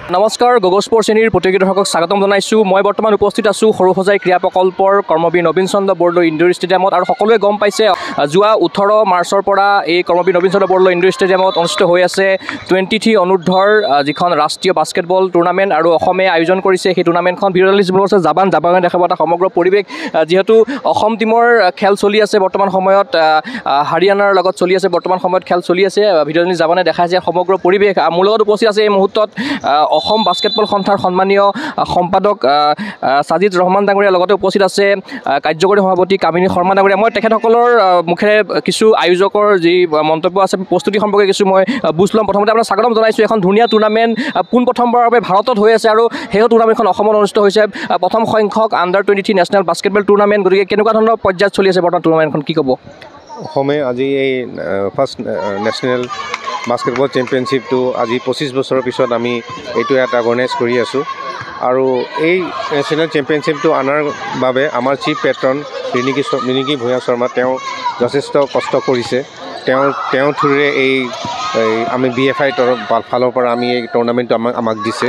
নমস্কাৰ, গগৈ স্পৰ্টছ শ্ৰেণীৰ প্ৰতিযোগী দৰ্শকক স্বাগতম জনাইছোঁ। মই বৰ্তমান উপস্থিত আছোঁ সৰুসজাই ক্ৰীড়া প্ৰকল্পৰ কৰ্মবীৰ নবীন চন্দ্ৰ বৰদলৈ ইনডোৰ ষ্টেডিয়ামত। আৰু সকলোৱে গম পাইছে, যোৱা 18 মাৰ্চৰ পৰা এই কৰ্মবীৰ নবীন চন্দ্ৰ বৰদলৈ ইনডোৰ ষ্টেডিয়ামত অনুষ্ঠিত হৈ আছে 23 অনুৰ্ধৰ যিখন ৰাষ্ট্ৰীয় বাস্কেটবল টুৰ্ণামেণ্ট। আৰু অসমে আয়োজন কৰিছে সেই টুৰ্ণামেণ্টখন। ভিডিঅ'লিষ্ট বলছে জাপানে দেখাব এটা সমগ্ৰ পৰিৱেশ, যিহেতু অসম টীমৰ খেল চলি আছে বৰ্তমান সময়ত, হাৰিয়ানাৰ লগত চলি আছে বৰ্তমান সময়ত খেল চলি আছে। ভিডিঅ'লিষ্ট জাপানে দেখাইছে সমগ্ৰ পৰিৱেশ। মোৰ লগত উপস্থিত আছে এই মুহূৰ্তত অসম বাস্কেটবল সন্থাৰ সন্মানীয় সম্পাদক সাজিদ ৰহমান ডাঙৰীয়াৰ লগতে উপস্থিত আছে কাৰ্যকৰী সভাপতি কামিনী শৰ্মা ডাঙৰীয়া। মই তেখেতসকলৰ মুখেৰে কিছু আয়োজকৰ যি মন্তব্য আছে প্ৰস্তুতি সম্পৰ্কে কিছু মই বুজ ল'ম। প্ৰথমতে আপোনাক স্বাগতম জনাইছোঁ। এখন ধুনীয়া টুৰ্ণামেণ্ট পোনপ্ৰথমবাৰৰ বাবে ভাৰতত হৈ আছে, আৰু সেই টুৰ্ণামেণ্টখন অসমত অনুষ্ঠিত হৈছে। প্ৰথম সংখ্যক আণ্ডাৰ-23 নেশ্যনেল বাস্কেটবল টুৰ্ণামেণ্ট। গতিকে কেনেকুৱা ধৰণৰ পৰ্যায়ত চলি আছে বৰ্তমান টুৰ্ণামেণ্টখন, কি ক'ব? অসমে আজি এই ফাৰ্ষ্ট নেশ্যনেল বাস্কেটবল চেম্পিয়নশ্বিপটো আজি 25 বছৰৰ পিছত আমি এইটো ইয়াত অৰ্গেনাইজ কৰি আছোঁ। আৰু এই নেশ্যনেল চেম্পিয়নশ্বিপটো অনাৰ বাবে আমাৰ চিফ পেট্ৰন ৰিণিকী ভূঞা শৰ্মা তেওঁ যথেষ্ট কষ্ট কৰিছে। তেওঁ থ্ৰুৰে এই আমি BFI ফালৰ পৰা আমি এই টুৰ্ণামেণ্টটো আমাক দিছে।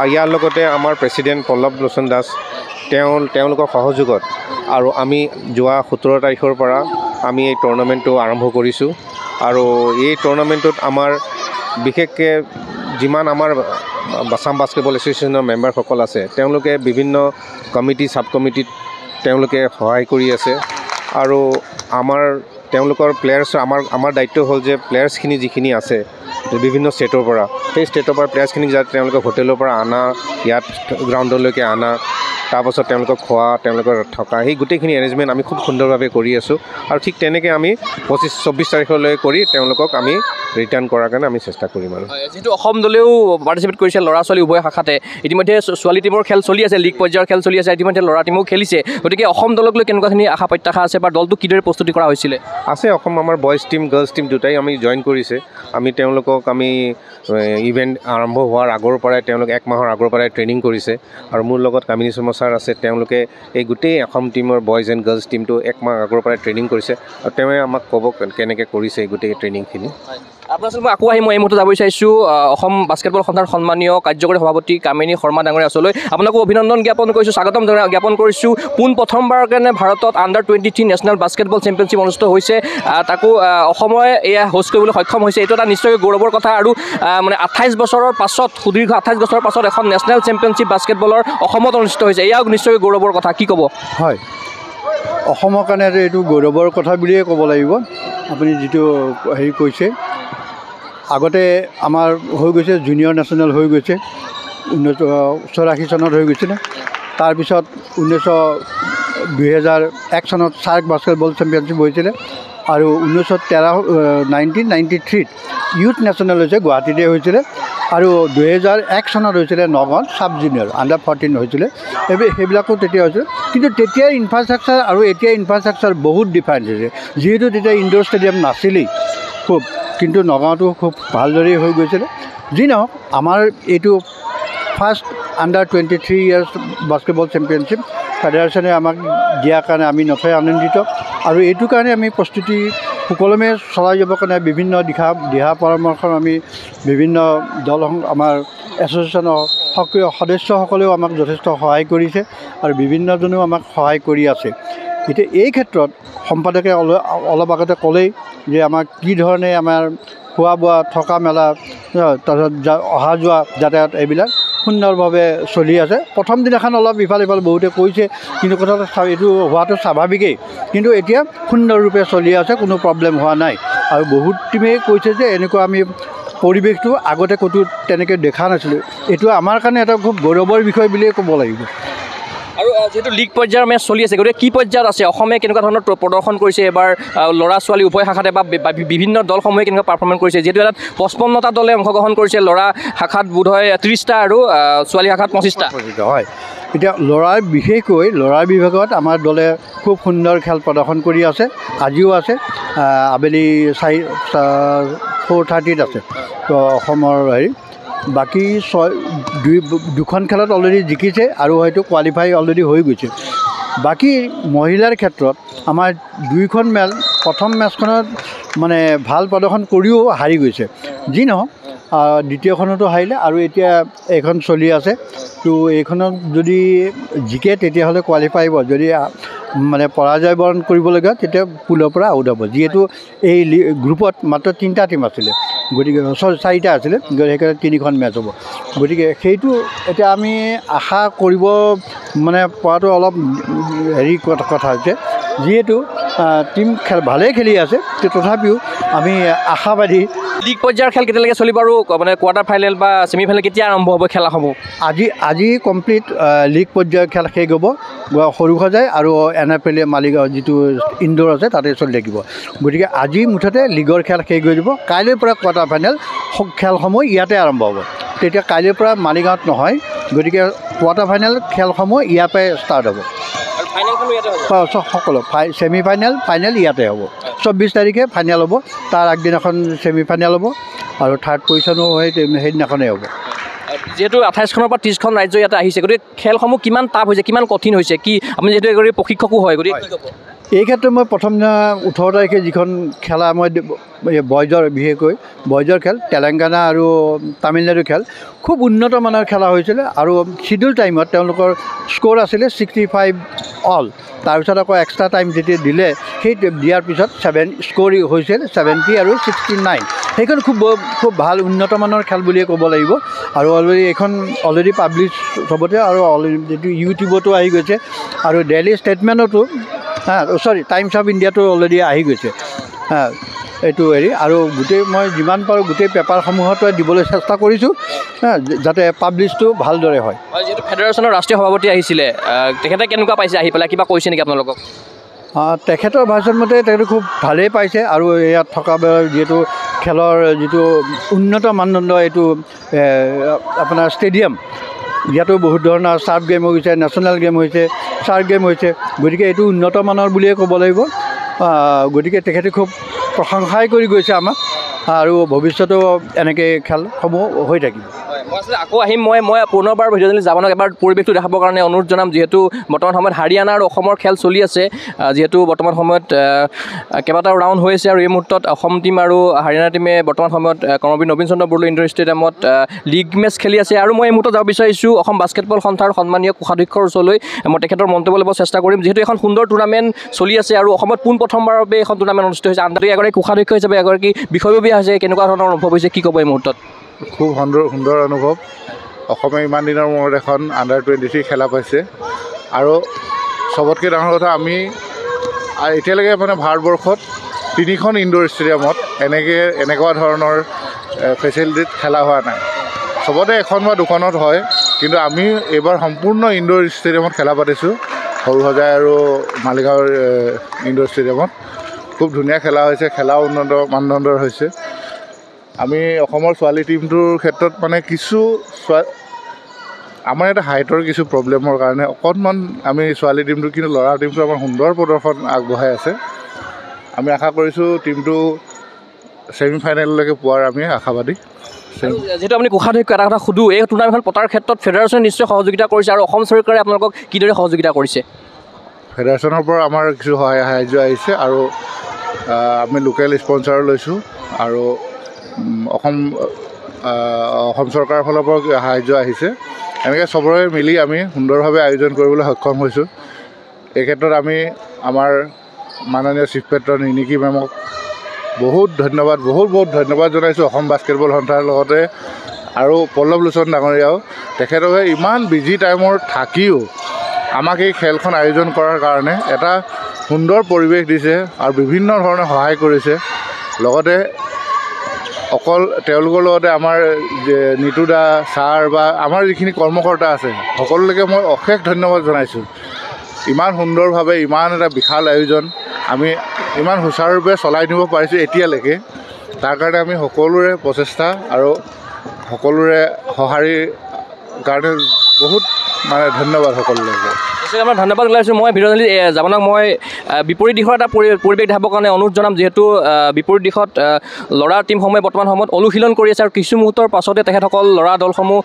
আৰু ইয়াৰ লগতে আমাৰ প্ৰেছিডেণ্ট পল্লৱ লোচন দাস তেওঁলোকৰ সহযোগত আৰু আমি যোৱা 17 তাৰিখৰ পৰা আমি এই টুৰ্ণামেণ্টটো আৰম্ভ কৰিছোঁ। আৰু এই টুৰ্ণামেণ্টটোত আমাৰ বিশেষকৈ যিমান আমাৰ আসাম বাস্কেটবল এছ'চিয়েশ্যনৰ মেম্বাৰসকল আছে, তেওঁলোকে বিভিন্ন কমিটি চাব কমিটিত তেওঁলোকে সহায় কৰি আছে। আৰু তেওঁলোকৰ প্লেয়াৰ্ছ আমাৰ দায়িত্ব হ'ল যে প্লেয়াৰ্ছখিনি যিখিনি আছে বিভিন্ন ষ্টেটৰ পৰা, সেই ষ্টেটৰ পৰা প্লেয়াৰ্ছখিনিক যাতে তেওঁলোকে হোটেলৰ পৰা অনা, ইয়াত গ্ৰাউণ্ডলৈকে অনা, তাৰপাছত তেওঁলোকক খোৱা, তেওঁলোকৰ থকা, সেই গোটেইখিনি এৰেঞ্জমেণ্ট আমি খুব সুন্দৰভাৱে কৰি আছোঁ। আৰু ঠিক তেনেকৈ আমি 24 তাৰিখলৈ কৰি তেওঁলোকক আমি ৰিটাৰ্ণ কৰাৰ কাৰণে আমি চেষ্টা কৰিম। আৰু যিহেতু অসম দলেও পাৰ্টিচিপেট কৰিছে ল'ৰা ছোৱালী উভয় শাখাতে, ইতিমধ্যে ছোৱালী টীমৰ খেল চলি আছে, লীগ পৰ্যায়ৰ খেল চলি আছে, ইতিমধ্যে ল'ৰা টীমো খেলিছে। গতিকে অসম দলক লৈ কেনেকুৱাখিনি আশা প্ৰত্যাশা আছে বা দলটো কিদৰে প্ৰস্তুতি কৰা হৈছিলে? আছে অসম আমাৰ বইজ টীম গাৰ্লছ টীম দুটাই আমি জইন কৰিছে। আমি তেওঁলোকক ইভেণ্ট আৰম্ভ হোৱাৰ আগৰ পৰাই তেওঁলোক 1 মাহৰ আগৰ পৰাই ট্ৰেইনিং কৰিছে। আৰু মোৰ লগত কামিনী শৰ্মা ছাৰ আছে, তেওঁলোকে এই গোটেই অসম টীমৰ বইজ এণ্ড গাৰ্লছ টীমটো 1 মাহ আগৰ পৰাই ট্ৰেইনিং কৰিছে। আৰু তেওঁৱে আমাক ক'ব কেনেকৈ কৰিছে এই গোটেই ট্ৰেইনিংখিনি। আপোনাৰ ওচৰত মই আকৌ আহি মই এই মুহূৰ্তত যাব বিচাৰিছোঁ অসম বাস্কেটবল সন্থাৰ সন্মানীয় কাৰ্যকৰী সভাপতি কামিনী শৰ্মা ডাঙৰীয়া ওচৰলৈ। আপোনাকো অভিনন্দন জ্ঞাপন কৰিছোঁ, স্বাগতম জ্ঞাপন কৰিছোঁ। পোনপ্ৰথমবাৰৰ কাৰণে ভাৰতত আণ্ডাৰ-23 নেশ্যনেল বাস্কেটবল চেম্পিয়নশ্বিপ অনুষ্ঠিত হৈছে, তাকো অসমে এয়া হোষ্ট কৰিবলৈ সক্ষম হৈছে। এইটো এটা নিশ্চয়কৈ গৌৰৱৰ কথা। আৰু 28 বছৰৰ পাছত, সুদীৰ্ঘ 28 বছৰৰ পাছত এখন নেশ্যনেল চেম্পিয়নশ্বিপ বাস্কেটবলৰ অসমত অনুষ্ঠিত হৈছে, এয়াও নিশ্চয়কৈ গৌৰৱৰ কথা। কি ক'ব? হয়, অসমৰ কাৰণে এইটো গৌৰৱৰ কথা বুলিয়ে ক'ব লাগিব। আপুনি যিটো কৈছে, আগতে আমাৰ হৈ গৈছে জুনিয়ৰ নেশ্যনেল হৈ গৈছে 1984 চনত হৈ গৈছিলে। তাৰপিছত 2001 চনত চাৰ্ক বাস্কেটবল চেম্পিয়নশ্বিপ হৈছিলে। আৰু 1993 ইউথ নেশ্যনেল হৈছে, গুৱাহাটীতে হৈছিলে। আৰু 2001 চনত হৈছিলে নগাঁৱত চাব জুনিয়ৰ আণ্ডাৰ-14 হৈছিলে। সেইবিলাকো তেতিয়া হৈছিলে। কিন্তু তেতিয়াৰ ইনফ্ৰাষ্ট্ৰাকচাৰ আৰু এতিয়া ইনফ্ৰাষ্ট্ৰাকচাৰ বহুত ডিফাৰেঞ্চ হৈছে। যিহেতু তেতিয়া ইনডোৰ ষ্টেডিয়াম নাছিলেই খুব, কিন্তু নগাঁৱতো খুব ভালদৰে হৈ গৈছিলে। যি নহওক, আমাৰ এইটো ফাৰ্ষ্ট আণ্ডাৰ-23 ইয়াৰ্ছ বাস্কেটবল চেম্পিয়নশ্বিপ ফেডাৰেশ্যনে আমাক দিয়াৰ কাৰণে আমি নথৈ আনন্দিত। আৰু এইটো কাৰণে আমি প্ৰস্তুতি সুকলমে চলাই যাবৰ কাৰণে বিভিন্ন দিহা পৰামৰ্শ আমি বিভিন্ন দল আমাৰ এছ'চিয়েশ্যনৰ সক্ৰিয় সদস্যসকলেও আমাক যথেষ্ট সহায় কৰিছে, আৰু বিভিন্নজনেও আমাক সহায় কৰি আছে। এতিয়া এই ক্ষেত্ৰত সম্পাদকে অলপ আগতে ক'লেই যে আমাক কি ধৰণে আমাৰ খোৱা বোৱা, থকা মেলা, তাৰপিছত অহা যোৱা যাতায়াত এইবিলাক সুন্দৰভাৱে চলি আছে। প্ৰথম দিনাখন অলপ ইফাল বহুতে কৈছে, কিন্তু কথাটো এইটো হোৱাটো স্বাভাৱিকেই। কিন্তু এতিয়া সুন্দৰৰূপে চলি আছে, কোনো প্ৰব্লেম হোৱা নাই। আৰু বহুত টিমেই কৈছে যে এনেকুৱা আমি পৰিৱেশটো আগতে ক'তো তেনেকৈ দেখা নাছিলোঁ। এইটো আমাৰ কাৰণে এটা খুব গৌৰৱৰ বিষয় বুলিয়ে ক'ব লাগিব। আৰু যিহেতু লীগ পৰ্যায়ৰ মেচ চলি আছে, গতিকে কি পৰ্যায়ত আছে অসমে কেনেকুৱা ধৰণৰ প্ৰদৰ্শন কৰিছে এবাৰ ল'ৰা ছোৱালী উভয় শাখাতে বা বিভিন্ন দলসমূহে কেনেকুৱা পাৰফৰ্মেঞ্চ কৰিছে? যিহেতু ইয়াত 55টা দলে অংশগ্ৰহণ কৰিছে, ল'ৰা শাখাত বোধহয় 30টা আৰু ছোৱালী শাখাত 25টা। হয়, এতিয়া বিশেষকৈ ল'ৰাৰ বিভাগত আমাৰ দলে খুব সুন্দৰ খেল প্ৰদৰ্শন কৰি আছে। আজিও আছে, আবেলি 4:30 আছে অসমৰ বাকী দুখন খেলত অলৰেডি জিকিছে আৰু হয়তো কোৱালিফাই অলৰেডি হৈ গৈছে। বাকী মহিলাৰ ক্ষেত্ৰত আমাৰ দুইখন মেচ, প্ৰথম মেচখনত ভাল প্ৰদৰ্শন কৰিও হাৰি গৈছে। যি নহওক, দ্বিতীয়খনতো হাৰিলে আৰু এতিয়া এইখন চলি আছে। তো এইখনত যদি জিকে তেতিয়াহ'লে কোৱালিফাই হ'ব, যদি মানে পৰাজয় বৰণ কৰিবলগীয়া তেতিয়া পুলৰ পৰা আউট হ'ব। যিহেতু এই গ্ৰুপত মাত্ৰ 3টা টীম আছিলে, গতিকে 4টা আছিলে, সেইকাৰণে 3খন মেচ হ'ব। গতিকে সেইটো এতিয়া আমি আশা কৰিব মানে পৰাটো অলপ হেৰি কথা হৈছে, যিহেতু টীম ভালেই খেলি আছে, তথাপিও আমি আশাবাদী। লীগ পৰ্যায়ৰ খেল কেতিয়ালৈকে চলিব আৰু মানে কোৱাৰ্টাৰ ফাইনেল বা ছেমি ফাইনেল কেতিয়া আৰম্ভ হ'ব খেলাসমূহ? আজি কমপ্লিট লীগ পৰ্যায়ৰ খেল শেষ হ'ব। সৰুসজাই আৰু NFL মালিগাঁও যিটো ইনডোৰ আছে তাতে চলি থাকিব। গতিকে আজি মুঠতে লীগৰ খেল শেষ হৈ যাব। কাইলৈৰ পৰা কোৱাৰ্টাৰ ফাইনেল খেলসমূহ ইয়াতে আৰম্ভ হ'ব। তেতিয়া কাইলৈৰ পৰা মালিগাঁৱত নহয়, গতিকে কোৱাৰ্টাৰ ফাইনেল খেলসমূহ ইয়াৰ পৰাই ষ্টাৰ্ট হ'ব। সকলো ছেমি ফাইনেল ফাইনেল ইয়াতে হ'ব। 24 তাৰিখে ফাইনেল হ'ব, তাৰ আগদিনাখন ছেমি ফাইনেল হ'ব আৰু থাৰ্ড পজিশ্যনো হয় সেইদিনাখনেই হ'ব। যিহেতু 28খনৰ পৰা 30খন ৰাজ্য ইয়াতে আহিছে, গতিকে খেলসমূহ কিমান টাফ হৈছে, কিমান কঠিন হৈছে, কি আপুনি যিহেতু এগৰাকী প্ৰশিক্ষকো হয়, গতিকে কি ক'ব? এই ক্ষেত্ৰত মই প্ৰথম 18 তাৰিখে যিখন খেলা মই বয়জৰ বিশেষকৈ বয়জৰ খেল তেলেংগানা আৰু তামিলনাডুৰ খেল খুব উন্নত মানৰ খেলা হৈছিলে আৰু শিডিউল টাইমত তেওঁলোকৰ স্ক'ৰ আছিলে 65 অল। তাৰপিছত আকৌ এক্সট্ৰা টাইম যেতিয়া দিলে সেই দিয়াৰ পিছত স্ক'ৰ হৈছিল 70 আৰু 69। সেইখন খুব ভাল উন্নত মানৰ খেল বুলিয়ে ক'ব লাগিব। আৰু এইখন অলৰেডি পাব্লিছ চবতে আৰু যিটো ইউটিউবতো আহি গৈছে আৰু ডেইলি ষ্টেটমেণ্টতো টাইমছ অফ ইণ্ডিয়াটো অলৰেডি আহি গৈছে। এইটো হেৰি আৰু মই যিমান পাৰোঁ গোটেই পেপাৰসমূহতো দিবলৈ চেষ্টা কৰিছোঁ, যাতে পাব্লিছটো ভালদৰে হয়। যিহেতু ফেডাৰেশ্যনৰ ৰাষ্ট্ৰীয় সভাপতি আহিছিলে, তেখেতে কেনেকুৱা পাইছে আহি পেলাই, কিবা কৈছে নেকি আপোনালোকক? তেখেতৰ ভাষণ মতে তেখেতে খুব ভালেই পাইছে আৰু ইয়াত থকা যিহেতু খেলৰ যিটো উন্নত মানদণ্ড এইটো আপোনাৰ ষ্টেডিয়াম, ইয়াতো বহুত ধৰণৰ চাৰ্ফ গেম হৈছে, নেশ্যনেল গেম হৈছে, চাৰ্ক গেম হৈছে, গতিকে এইটো উন্নত মানৰ বুলিয়ে ক'ব লাগিব। গতিকে তেখেতে খুব প্ৰশংসাই কৰি গৈছে আমাক আৰু ভৱিষ্যতেও এনেকৈ খেলসমূহ হৈ থাকিব। মই আচলতে আকৌ আহিম, মই পুনৰবাৰ ভিডিঅ'জনী যাবনক এবাৰ পৰিৱেশটো দেখাবৰ কাৰণে অনুৰোধ জনাম, যিহেতু বৰ্তমান সময়ত হাৰিয়ানা আৰু অসমৰ খেল চলি আছে। যিহেতু বৰ্তমান সময়ত কেইবাটাও ৰাউণ্ড হৈ আছে আৰু এই মুহূৰ্তত অসম টীম আৰু হাৰিয়ানা টীমে বৰ্তমান সময়ত কৰ্মবীৰ নবীন চন্দ্ৰ বৰদলৈ ইণ্ডোৰ ষ্টেডিয়ামত লীগ মেচ খেলি আছে। আৰু মই এই মুহূৰ্তত যাব বিচাৰিছোঁ অসম বাস্কেটবল সন্থাৰ সন্মানীয় কোষাধ্যক্ষৰ ওচৰলৈ। মই তেখেতৰ মন্তব্য ল'ব চেষ্টা কৰিম, যিহেতু এখন সুন্দৰ টুৰ্ণামেণ্ট চলি আছে আৰু অসমত পোনপ্ৰথমবাৰৰ বাবে এখন টুৰ্ণামেণ্ট অনুষ্ঠিত হৈছে। আনহাতে এগৰাকী কোষাধ্যক্ষ হিচাপে এগৰাকী বিষয়ববীয়া হৈছে, কেনেকুৱা ধৰণৰ অনুভৱ হৈছে, কি ক'ব এই মুহূৰ্তত? খুব সুন্দৰ অনুভৱ। অসমে ইমান দিনৰ মূৰত এখন আণ্ডাৰ-23 খেলা পাইছে আৰু চবতকৈ ডাঙৰ কথা, আমি এতিয়ালৈকে মানে ভাৰতবৰ্ষত 3খন ইনডোৰ ষ্টেডিয়ামত এনেকুৱা ধৰণৰ ফেচিলিটিত খেলা হোৱা নাই। চবতে এখন বা দুখনত হয়, কিন্তু আমি এইবাৰ সম্পূৰ্ণ ইনডোৰ ষ্টেডিয়ামত খেলা পাতিছোঁ, সৰুসজাই আৰু মালিগাঁৱৰ ইনডোৰ ষ্টেডিয়ামত। খুব ধুনীয়া খেলা হৈছে, খেলাও উন্নত মানদণ্ডৰ হৈছে। আমি অসমৰ ছোৱালী টীমটোৰ ক্ষেত্ৰত মানে আমাৰ এটা হাইটৰ কিছু প্ৰব্লেমৰ কাৰণে অকণমান আমি ছোৱালী টীমটো, কিন্তু ল'ৰা টীমটো আমাৰ সুন্দৰ প্ৰদৰ্শন আগবঢ়াই আছে। আমি আশা কৰিছোঁ টীমটো ছেমি ফাইনেললৈকে পোৱাৰ আমি আশাবাদী। যিহেতু আপুনি কোষাধ্যক্ষ, এটা কথা সুধোঁ, এই টুৰ্ণামেণ্টখন পতাৰ ক্ষেত্ৰত ফেডাৰেশ্যনে নিশ্চয় সহযোগিতা কৰিছে আৰু অসম চৰকাৰে আপোনালোকক কিদৰে সহযোগিতা কৰিছে? ফেডাৰেশ্যনৰ পৰা আমাৰ কিছু সাহাৰ্য আহিছে আৰু আমি লোকেল স্পনচাৰো লৈছোঁ আৰু অসম চৰকাৰৰ ফালৰ পৰা সাহাৰ্য আহিছে। এনেকৈ চবৰে মিলি আমি সুন্দৰভাৱে আয়োজন কৰিবলৈ সক্ষম হৈছোঁ। এই ক্ষেত্ৰত আমি আমাৰ মাননীয় চিফ পেট্ৰন ৰিণিকী মেমক বহুত ধন্যবাদ জনাইছোঁ, অসম বাস্কেটবল সন্থাৰ লগতে আৰু পল্লৱ লোচন ডাঙৰীয়াও। তেখেতলোকে ইমান বিজি টাইমৰ থাকিও আমাক এই খেলখন আয়োজন কৰাৰ কাৰণে এটা সুন্দৰ পৰিৱেশ দিছে আৰু বিভিন্ন ধৰণে সহায় কৰিছে। লগতে অকল তেওঁলোকৰ লগতে আমাৰ নিতু দা ছাৰ বা আমাৰ যিখিনি কৰ্মকৰ্তা আছে সকলোলৈকে মই অশেষ ধন্যবাদ জনাইছোঁ। ইমান সুন্দৰভাৱে ইমান এটা বিশাল আয়োজন আমি ইমান সুচাৰুৰূপে চলাই নিব পাৰিছোঁ এতিয়ালৈকে, তাৰ কাৰণে আমি সকলোৰে প্ৰচেষ্টা আৰু সকলোৰে সঁহাৰিৰ কাৰণে বহুত ধন্যবাদ সকলোলৈকে। সঁচাকৈ আমাৰ ধন্যবাদ জনাইছোঁ। মই ভিডিঅ' জাপানক মই বিপৰীত দিশৰ এটা পৰিৱেশ দেখাবৰ কাৰণে অনুৰোধ জনাম, যিহেতু বিপৰীত দিশত ল'ৰা টীমসমূহে বৰ্তমান সময়ত অনুশীলন কৰি আছে আৰু কিছু মুহূৰ্তৰ পাছতে তেখেতসকল ল'ৰা দলসমূহ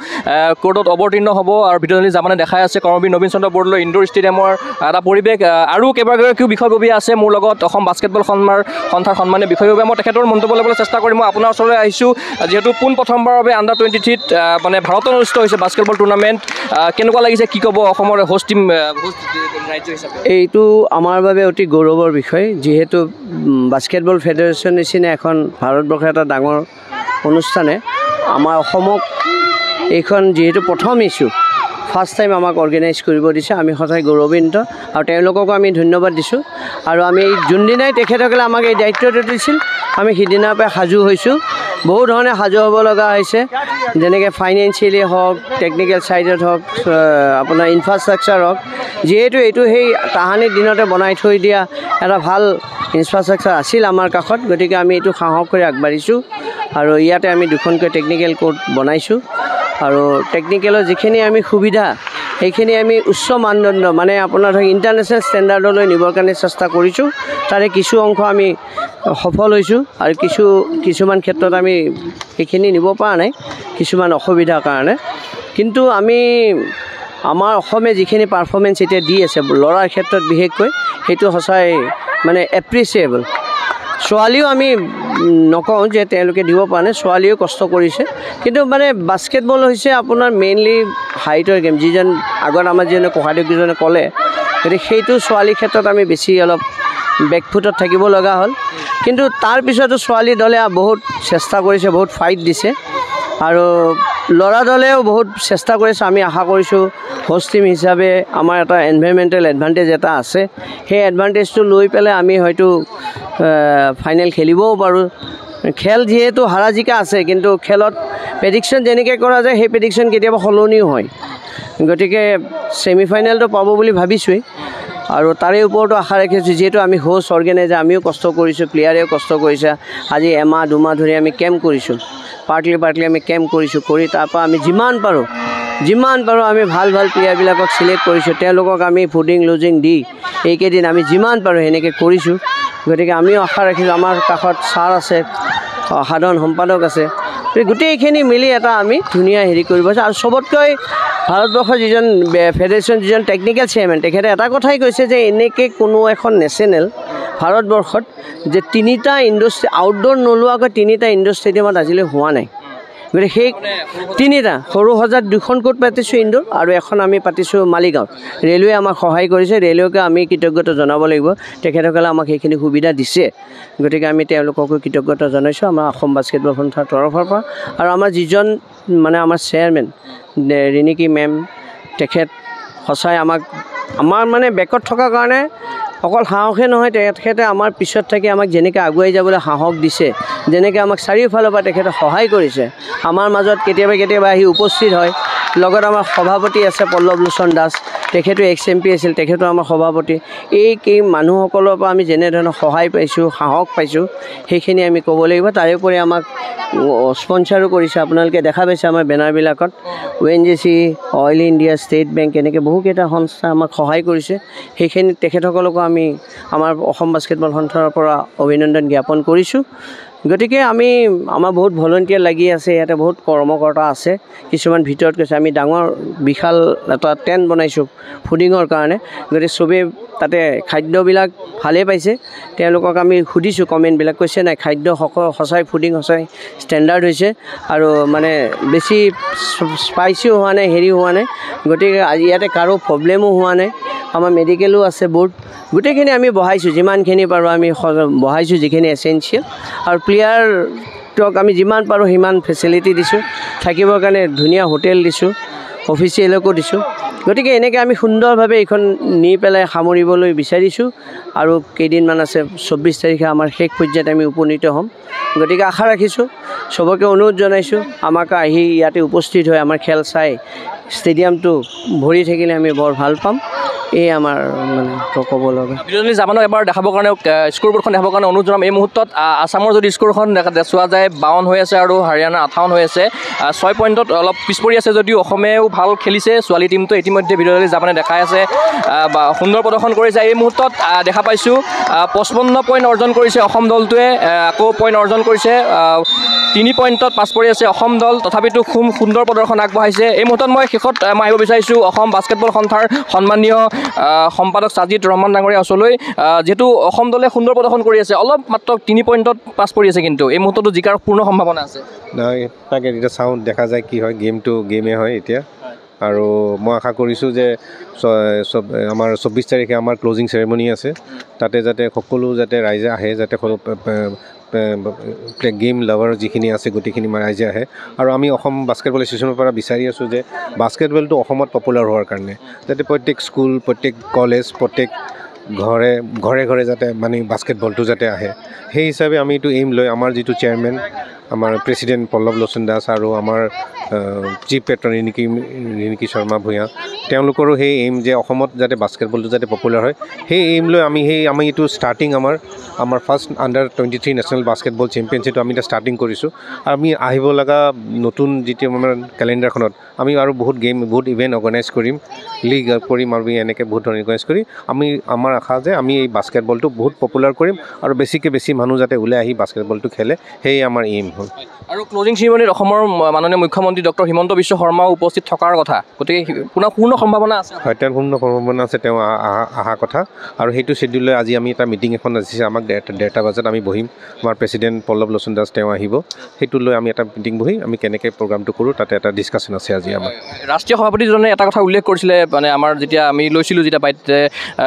কোৰ্টত অৱতীৰ্ণ হ'ব। আৰু ভিডিঅ' জাপানে দেখাই আছে কৰ্মবীৰ নবীন চন্দ্ৰ বৰদলৈ ইনডোৰ ষ্টেডিয়ামৰ এটা পৰিৱেশ। আৰু কেইবাগৰাকীও বিষয়ববীয়া আছে মোৰ লগত, অসম বাস্কেটবল সন্থাৰ সন্মানীয় বিষয়ববীয়া। মই তেখেতৰ মন্তব্য ল'বলৈ চেষ্টা কৰিম। মই আপোনাৰ ওচৰলৈ আহিছোঁ, যিহেতু পোনপ্ৰথমবাৰৰ বাবে আণ্ডাৰ-23 মানে ভাৰতত অনুষ্ঠিত হৈছে বাস্কেটবল টুৰ্ণামেণ্ট। কেনেকুৱা লাগিছে, কি ক'ব অসমৰ হোষ্ট টিম ৰাজ্য হিচাপে? এইটো আমাৰ বাবে অতি গৌৰৱৰ বিষয়, যিহেতু বাস্কেটবল ফেডাৰেশ্যন নিচিনা এখন ভাৰতবৰ্ষৰ এটা ডাঙৰ অনুষ্ঠানে আমাৰ অসমক এইখন যিহেতু প্ৰথম ইছ্যু ফাৰ্ষ্ট টাইম আমাক অৰ্গেনাইজ কৰিব দিছে, আমি সদায় গৌৰৱান্বিত আৰু তেওঁলোককো আমি ধন্যবাদ দিছোঁ। আৰু আমি যোনদিনাই তেখেতসকলে আমাক এই দায়িত্বটো দিছিল, আমি সিদিনাৰ পৰা সাজু হৈছোঁ। বহু ধৰণে সাজু হ'ব লগা হৈছে, যেনেকৈ ফাইনেন্সিয়েলি হওক, টেকনিকেল ছাইডত হওক, আপোনাৰ ইনফ্ৰাষ্ট্ৰাকচাৰ হওক। যিহেতু এইটো সেই তাহানিৰ দিনতে বনাই থৈ দিয়া এটা ভাল ইনফ্ৰাষ্ট্ৰাকচাৰ আছিল আমাৰ কাষত, গতিকে আমি এইটো সাহস কৰি আগবাঢ়িছোঁ। আৰু ইয়াতে আমি দুখনকৈ টেকনিকেল কোৰ্ট বনাইছোঁ। আৰু টেকনিকেলৰ যিখিনি আমি সুবিধা, সেইখিনি আমি উচ্চ মানদণ্ড মানে আপোনাৰ ধৰক ইণ্টাৰনেশ্যনেল ষ্টেণ্ডাৰ্ডলৈ নিবৰ কাৰণে চেষ্টা কৰিছোঁ। তাৰে কিছু অংশ আমি সফল হৈছোঁ আৰু কিছুমান ক্ষেত্ৰত আমি সেইখিনি নিব পৰা নাই, কিছুমান অসুবিধাৰ কাৰণে। কিন্তু আমাৰ অসমে যিখিনি পাৰফৰ্মেঞ্চ এতিয়া দি আছে ল'ৰাৰ ক্ষেত্ৰত বিশেষকৈ, সেইটো সঁচাই মানে এপ্ৰিচিয়েবল। ছোৱালীও আমি নকওঁ যে তেওঁলোকে দিব পৰা নাই, ছোৱালীও কষ্ট কৰিছে। কিন্তু মানে বাস্কেটবল হৈছে আপোনাৰ মেইনলি হাইটৰ গেম, যিজন আগত আমাৰ যিজনে কোষাধ্যক্ষজনে ক'লে, গতিকে সেইটো ছোৱালীৰ ক্ষেত্ৰত আমি বেছি অলপ বেকফুটত থাকিব লগা হ'ল। কিন্তু তাৰপিছতো ছোৱালী দলে বহুত চেষ্টা কৰিছে, বহুত ফাইট দিছে। আৰু ল'ৰা দলেও বহুত চেষ্টা কৰিছে। আমি আশা কৰিছোঁ হোষ্ট টিম হিচাপে আমাৰ এটা এনভাইৰমেণ্টেল এডভান্টেজ এটা আছে, সেই এডভান্টেজটো লৈ পেলাই আমি হয়তো ফাইনেল খেলিবও পাৰোঁ। খেল যিহেতু হাৰা জিকা আছে, কিন্তু খেলত প্ৰেডিকশ্যন যেনেকৈ কৰা যায় সেই প্ৰেডিকশ্যন কেতিয়াবা সলনিও হয়। গতিকে ছেমিফাইনেলটো পাব বুলি ভাবিছোঁৱেই। আৰু তাৰে ওপৰতো আশা ৰাখিছোঁ, যিহেতু আমি হোষ্ট অৰ্গেনাইজাৰ, আমিও কষ্ট কৰিছোঁ, প্লেয়াৰেও কষ্ট কৰিছে। আজি এমাহ দুমাহ ধৰি আমি কেম্প কৰিছোঁ, পাৰ্টলি আমি কেম্প কৰিছোঁ। কৰি তাৰপৰা আমি যিমান পাৰোঁ আমি ভাল প্লেয়াৰবিলাকক ছিলেক্ট কৰিছোঁ। তেওঁলোকক আমি ফুডিং লজিং দি এইকেইদিন আমি যিমান পাৰোঁ সেনেকৈ কৰিছোঁ। গতিকে আমিও আশা ৰাখিছোঁ, আমাৰ কাষত ছাৰ আছে, সাধাৰণ সম্পাদক আছে, গোটেইখিনি মিলি এটা আমি ধুনীয়া হেৰি কৰিব আছে। আৰু চবতকৈ ভাৰতবৰ্ষৰ যিজন ফেডাৰেশ্যন যিজন টেকনিকেল চেয়াৰমেন, তেখেতে এটা কথাই কৈছে যে এনেকৈ কোনো এখন নেশ্যনেল ভাৰতবৰ্ষত যে 3টা ইনডোৰ আউটডোৰ নোলোৱাকৈ 3টা ইনডোৰ ষ্টেডিয়ামত আজিলৈ হোৱা নাই। গতিকে সেই 3টা সৰু সজাত 2খন কোৰ্ট পাতিছোঁ ইনডোৰ, আৰু এখন আমি পাতিছোঁ মালিগাঁৱত। ৰেলৱে আমাক সহায় কৰিছে, ৰেলৱেকে আমি কৃতজ্ঞতা জনাব লাগিব, তেখেতসকলে আমাক সেইখিনি সুবিধা দিছে। গতিকে আমি তেওঁলোককো কৃতজ্ঞতা জনাইছোঁ আমাৰ অসম বাস্কেটবল সন্থাৰ তৰফৰ পৰা। আৰু আমাৰ যিজন মানে আমাৰ চেয়াৰমেন ৰিণিকী মেম, তেখেত সঁচাই আমাৰ মানে বেকত থকাৰ কাৰণে অকল সাহসে নহয়, তেখেতে আমাৰ পিছত থাকি আমাক যেনেকৈ আগুৱাই যাবলৈ সাহস দিছে, যেনেকৈ আমাক চাৰিওফালৰ পৰা তেখেতে সহায় কৰিছে। আমাৰ মাজত কেতিয়াবা আহি উপস্থিত হয়। লগত আমাৰ সভাপতি আছে পল্লৱ লোচন দাস, তেখেতো এক্স MP আছিল, তেখেতো আমাৰ সভাপতি। এই মানুহসকলৰ পৰা আমি যেনেধৰণৰ সহায় পাইছোঁ, সাহস পাইছোঁ, সেইখিনি আমি ক'ব লাগিব। তাৰোপৰি আমাক স্পনচাৰো কৰিছে, আপোনালোকে দেখা পাইছে আমাৰ বেনাৰবিলাকত ONGC, oil India, state bank, এনেকৈ বহুকেইটা সংস্থা আমাক সহায় কৰিছে। সেইখিনি তেখেতসকলকো আমি আমাৰ অসম বাস্কেটবল সন্থাৰ পৰা অভিনন্দন জ্ঞাপন কৰিছোঁ। গতিকে আমাৰ বহুত ভলণ্টিয়াৰ লাগি আছে, ইয়াতে বহুত কৰ্মকৰ্তা আছে। কিছুমান ভিতৰত কৈছে, আমি ডাঙৰ বিশাল এটা টেণ্ট বনাইছোঁ ফুডিঙৰ কাৰণে। গতিকে চবেই তাতে খাদ্যবিলাক ভালেই পাইছে। তেওঁলোকক আমি সুধিছোঁ কমেণ্টবিলাক, কৈছে নাই খাদ্য সঁচাই ফুডিং সঁচাই ষ্টেণ্ডাৰ্ড হৈছে, আৰু মানে বেছি স্পাইচিও হোৱা নাই, হেৰি হোৱা নাই। গতিকে আজি ইয়াতে কাৰো প্ৰব্লেমো হোৱা নাই। আমাৰ মেডিকেলো আছে বৰ্ড, গোটেইখিনি আমি বহাইছোঁ, যিমানখিনি পাৰোঁ আমি বহাইছোঁ, যিখিনি এচেঞ্চিয়েল। আৰু প্লেয়াৰক আমি যিমান পাৰোঁ সিমান ফেচিলিটি দিছোঁ, থাকিবৰ কাৰণে ধুনীয়া হোটেল দিছোঁ, অফিচিয়েলকো দিছোঁ। গতিকে এনেকৈ আমি সুন্দৰভাৱে এইখন নি পেলাই সামৰিবলৈ বিচাৰিছোঁ। আৰু কেইদিনমান আছে, 24 তাৰিখে আমাৰ শেষ পৰ্যায়ত আমি উপনীত হ'ম। গতিকে আশা ৰাখিছোঁ, চবকে অনুৰোধ জনাইছোঁ, আমাক আহি ইয়াতে উপস্থিত হৈ আমাৰ খেল চাই ষ্টেডিয়ামটো ভৰি থাকিলে আমি বৰ ভাল পাম। এই আমাৰ মানে ক'ব লগা। বিৰোধী জাপানক এবাৰ দেখাবৰ কাৰণে স্ক'ৰবোৰ্ডখন দেখাবৰ কাৰণে অনুৰোধ জনাম। এই মুহূৰ্তত আছামৰ যদি স্ক'ৰখন চোৱা যায় 52 হৈ আছে আৰু হাৰিয়ানা 58 হৈ আছে। 6 পইণ্টত অলপ পিছ পৰি আছে যদিও অসমেও ভাল খেলিছে। ছোৱালী টীমটো ইতিমধ্যে বিৰোধী জাপানে দেখাই আছে বা সুন্দৰ প্ৰদৰ্শন কৰিছে। এই মুহূৰ্তত দেখা পাইছোঁ 55 পইণ্ট অৰ্জন কৰিছে অসম দলটোৱে, আকৌ পইণ্ট অৰ্জন কৰিছে 3 পইণ্টত পাছ পৰি আছে অসম দল। তথাপিতো খুব সুন্দৰ প্ৰদৰ্শন আগবঢ়াইছে। এই মুহূৰ্তত মই শেষত আহিব বিচাৰিছোঁ অসম বাস্কেটবল সন্থাৰ সন্মানীয় সম্পাদক ছাজিদ ৰহমান ডাঙৰীয়া ওচৰলৈ। যিহেতু অসম দলে সুন্দৰ প্ৰদৰ্শন কৰি আছে, অলপ মাত্ৰ 3 পইণ্টত পাছ পৰি আছে, কিন্তু এই মুহূৰ্ততো জিকাৰ পূৰ্ণ সম্ভাৱনা আছে। তাকে এতিয়া চাওঁ, দেখা যায় কি হয়। গেমটো গেমেই হয় এতিয়া, আৰু মই আশা কৰিছোঁ যে আমাৰ 24 তাৰিখে আমাৰ ক্লজিং চেৰেমনি আছে, তাতে যাতে সকলো যাতে ৰাইজে আহে, যাতে গেম লাভাৰ যিখিনি আছে গোটেইখিনি ৰাইজে আহে। আৰু আমি অসম বাস্কেটবল এছ'চিয়েশ্যনৰ পৰা বিচাৰি আছোঁ যে বাস্কেটবলটো অসমত পপুলাৰ হোৱাৰ কাৰণে যাতে প্ৰত্যেক স্কুল, প্ৰত্যেক কলেজ, প্ৰত্যেক ঘৰে ঘৰে যাতে মানে বাস্কেটবলটো যাতে আহে। সেই হিচাপে আমি এইটো এইম লৈ আমাৰ যিটো চেয়াৰমেন আমাৰ প্ৰেছিডেণ্ট পল্লৱ লোচন দাস আৰু আমাৰ চিফ পেট্ৰন ৰিণিকী শৰ্মা ভূঞা, তেওঁলোকৰো সেই এইম যে অসমত যাতে বাস্কেটবলটো যাতে পপুলাৰ হয়, সেই এইম লৈ আমি এইটো ষ্টাৰ্টিং আমাৰ ফাৰ্ষ্ট আণ্ডাৰ-23 নেশ্যনেল বাস্কেটবল চেম্পিয়নশ্বিপটো আমি এতিয়া ষ্টাৰ্টিং কৰিছোঁ। আমি আহিব লগা নতুন যিটো আমাৰ কেলেণ্ডাৰখনত আমি আৰু বহুত ইভেণ্ট অৰ্গেনাইজ কৰিম, লিগ কৰিম, আৰু এনেকৈ বহুত ধৰণৰ অৰ্গেনাইজ কৰি আমাৰ আশা যে আমি এই বাস্কেটবলটো বহুত পপুলাৰ কৰিম আৰু বেছি মানুহ যাতে ওলাই আহি বাস্কেটবলটো খেলে, সেয়ে আমাৰ এইম হ'ল। আৰু ক্লজিং চেৰিমনিত অসমৰ মাননীয় মুখ্যমন্ত্ৰী ডক্টৰ হিমন্ত বিশ্ব শৰ্মাও উপস্থিত থকাৰ কথা, গতিকে পূৰ্ণ সম্ভাৱনা আছে। হয়, তেওঁৰ পূৰ্ণ সম্ভাৱনা আছে, তেওঁ অহা কথা। আৰু সেইটো শ্বেডিউল লৈ আজি আমি এটা মিটিং এখন আহিছে, আমাক 1:30 বজাত আমি বহিম। আমাৰ প্ৰেছিডেণ্ট পল্লৱ লোচন দাস তেওঁ আহিব, সেইটো লৈ আমি এটা মিটিং বহি আমি কেনেকৈ প্ৰগ্ৰামটো কৰোঁ তাতে এটা ডিছকাশ্যন আছে আজি আমাৰ। ৰাষ্ট্ৰীয় সভাপতিজনে এটা কথা উল্লেখ কৰিছিলে, মানে আমাৰ যেতিয়া আমি লৈছিলোঁ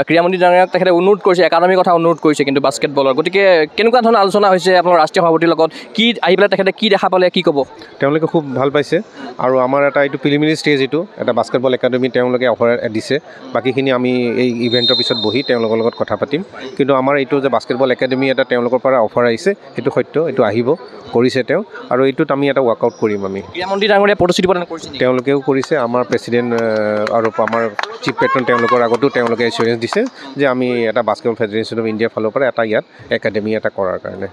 ক্ৰীড়ামন্ত্ৰী ডাঙৰীয়াক তেখেতে অনুৰোধ কৰিছে, একাডেমীৰ কথা অনুৰোধ কৰিছে কিন্তু বাস্কেটবলৰ। গতিকে কেনেকুৱা ধৰণৰ আলোচনা হৈছে আপোনাৰ ৰাষ্ট্ৰীয় সভাপতিৰ লগত? কি আহি পেলাই তেখেতে কি দেখা পালে, কি ক'ব? তেওঁলোকে খুব ভাল পাইছে, আৰু আমাৰ এইটো প্ৰিলিমিনাৰী ষ্টেজ, এটা বাস্কেটবল একাডেমী তেওঁলোকে অফাৰ দিছে। বাকীখিনি আমি এই ইভেণ্টৰ পিছত বহি তেওঁলোকৰ লগত কথা পাতিম। কিন্তু আমাৰ এইটো যে বাস্কেটবল একাডেমী এটা তেওঁলোকৰ পৰা অফাৰ আহিছে, সেইটো সত্য, এইটো আহিব, কৰিছে তেওঁ, আৰু এইটোত আমি এটা ৱৰ্কআউট কৰিম। আমি ক্ৰীড়ামন্ত্ৰী ডাঙৰীয়া প্ৰতিশ্ৰুতি প্ৰদান কৰিছে, তেওঁলোকেও কৰিছে, আমাৰ প্ৰেছিডেণ্ট আৰু আমাৰ চিফ পেট্ৰন তেওঁলোকৰ আগতো তেওঁলোকে এছুৰেঞ্চ দিছে যে আমি এটা বাস্কেটবল ফেডাৰেশ্যন অফ ইণ্ডিয়াৰ ফালৰ পৰা এটা ইয়াত একাডেমী এটা কৰাৰ কাৰণে।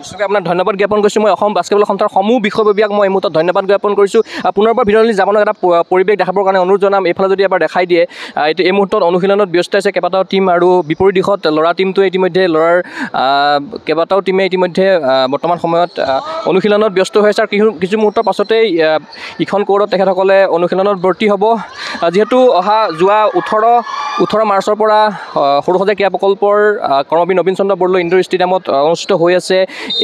নিশ্চয়কৈ আপোনাক ধন্যবাদ জ্ঞাপন কৰিছোঁ। মই অসম বাস্কেটবল সন্থাৰ সমূহ বিষয়ববীয়াক মই এই মুহূৰ্তত ধন্যবাদ জ্ঞাপন কৰিছোঁ। পুনৰবাৰ বিৰোধী জাপানক এটা পৰিৱেশ দেখাবৰ কাৰণে অনুৰোধ জনাম। এইফালে যদি এবাৰ দেখাই দিয়ে, এই মুহূৰ্তত অনুশীলনত ব্যস্ত আছে কেইবাটাও টীম, আৰু বিপৰীত দিশত ল'ৰা টীমটোৱে ইতিমধ্যে কেইবাটাও টীমে ইতিমধ্যে বৰ্তমান সময়ত অনুশীলনত ব্যস্ত হৈ আছে। আৰু কিছু মুহূৰ্তৰ পাছতেই ইখন কোৰ্টত তেখেতসকলে অনুশীলনত ভৰ্তি হ'ব। যিহেতু যোৱা 18 মাৰ্চৰ পৰা সৰুসজাই ক্ৰীড়া প্ৰকল্পৰ কৰ্মবীৰ নবীন চন্দ্ৰ বৰদলৈ ইনডোৰ ষ্টেডিয়ামত অনুষ্ঠিত হৈ আছে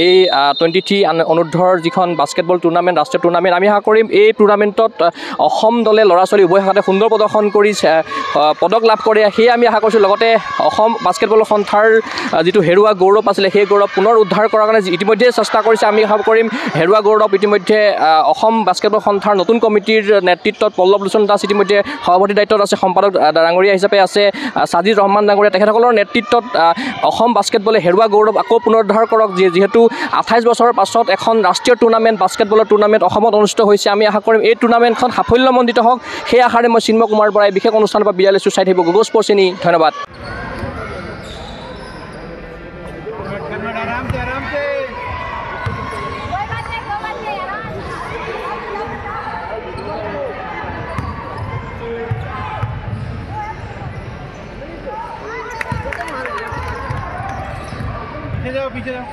এই 23 অনুৰ্ধৰ যিখন বাস্কেটবল টুৰ্ণামেণ্ট, ৰাষ্ট্ৰীয় টুৰ্ণামেণ্ট। আমি আশা কৰিম এই টুৰ্ণামেণ্টত অসম দলে ল'ৰা ছোৱালী উভয় শাখাতে সুন্দৰ প্ৰদৰ্শন কৰি পদক লাভ কৰে, সেয়ে আমি আশা কৰিছোঁ। লগতে অসম বাস্কেটবল সন্থাৰ যিটো হেৰুৱা গৌৰৱ আছিলে, সেই গৌৰৱ পুনৰ উদ্ধাৰ কৰাৰ কাৰণে ইতিমধ্যে চেষ্টা কৰিছে। আমি আশা কৰিম হেৰুৱা গৌৰৱ ইতিমধ্যে অসম বাস্কেটবল সন্থাৰ নতুন কমিটিৰ নেতৃত্বত পল্লৱ লোচন দাস ইতিমধ্যে সভাপতি দায়িত্বত আছে, সম্পাদক ডাঙৰীয়া হিচাপে আছে ছাজিদ ৰহমান ডাঙৰীয়া, তেখেতসকলৰ নেতৃত্বত অসম বাস্কেটবলে হেৰুৱা গৌৰৱ আকৌ পুনৰুদ্ধাৰ কৰক। যিহেতু 28 বছৰৰ পাছত এখন ৰাষ্ট্ৰীয় টুৰ্ণামেণ্ট, বাস্কেটবলৰ টুৰ্ণামেণ্ট অসমত অনুষ্ঠিত হৈছে। আমি আশা কৰিম এই টুৰ্ণামেণ্টখন সাফল্যমণ্ডিত হওক, সেই আশাৰে মই চিন্ময় কুমাৰ বৰাই বিশেষ অনুষ্ঠানৰ পৰা বিদায় লৈছোঁ। চাই থাকিব গগৈ স্পৰ্টছ চিনি, ধন্যবাদ। पीछे जाओ।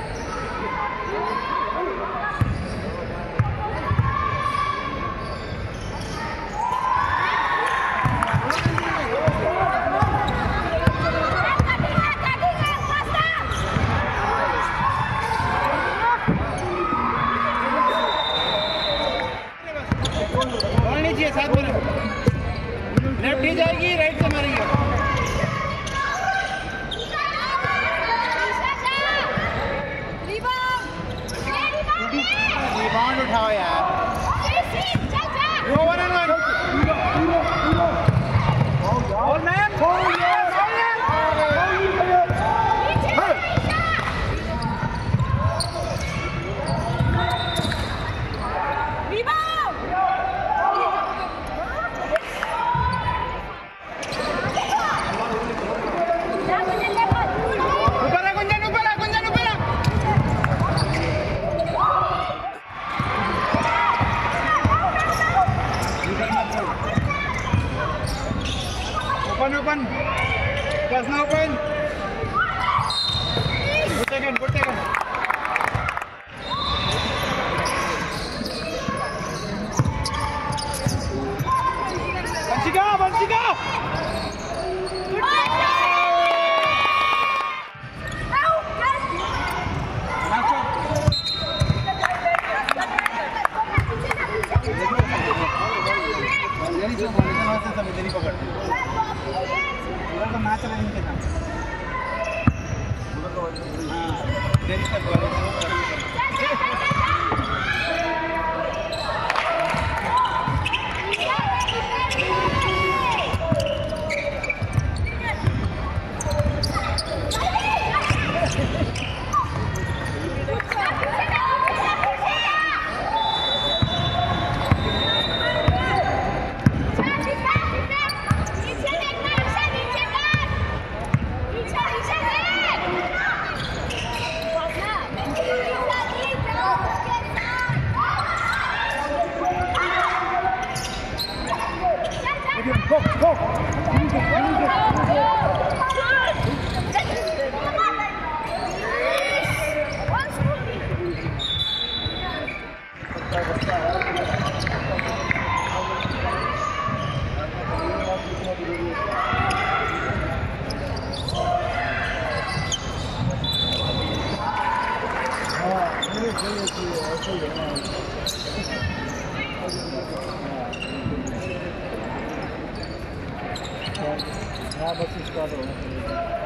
बॉल नीचे साथ में लेफ्ट ही जाएगी, राइट से मारेगी। उठाओ यार, Open. Pass now open. Good second, good second. Vanshika! बस स्टार्ट हो